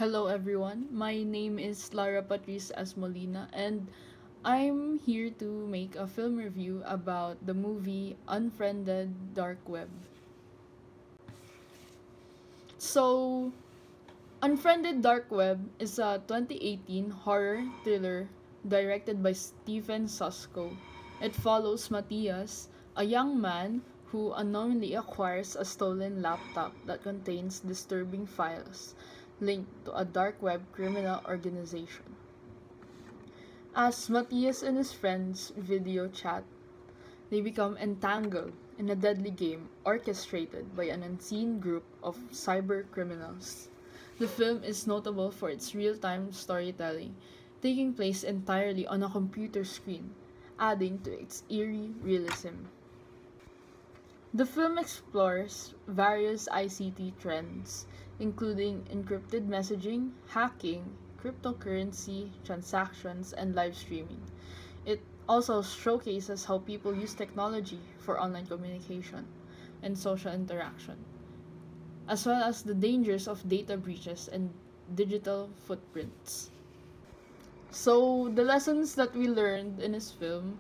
Hello everyone, my name is Lara Patrice Asmolina and I'm here to make a film review about the movie Unfriended Dark Web. So, Unfriended Dark Web is a 2018 horror thriller directed by Stephen Susko. It follows Matthias, a young man who unknowingly acquires a stolen laptop that contains disturbing files linked to a dark web criminal organization. As Matthias and his friends video chat, they become entangled in a deadly game orchestrated by an unseen group of cyber criminals. The film is notable for its real-time storytelling, taking place entirely on a computer screen, adding to its eerie realism. The film explores various ICT trends, including encrypted messaging, hacking, cryptocurrency transactions, and live streaming. It also showcases how people use technology for online communication and social interaction, as well as the dangers of data breaches and digital footprints. So, the lessons that we learned in this film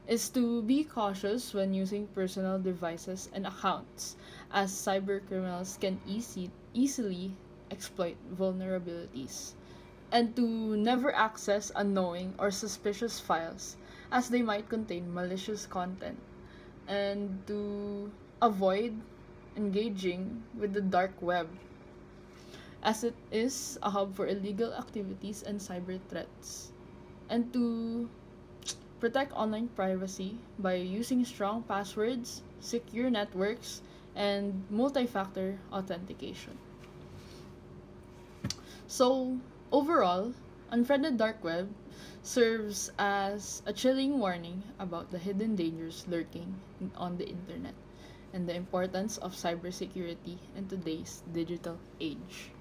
is to be cautious when using personal devices and accounts, as cybercriminals can easily exploit vulnerabilities, and to never access unknowing or suspicious files, as they might contain malicious content, and to avoid engaging with the dark web, as it is a hub for illegal activities and cyber threats, and to protect online privacy by using strong passwords, secure networks, and multi-factor authentication. So, overall, Unfriended Dark Web serves as a chilling warning about the hidden dangers lurking on the internet and the importance of cybersecurity in today's digital age.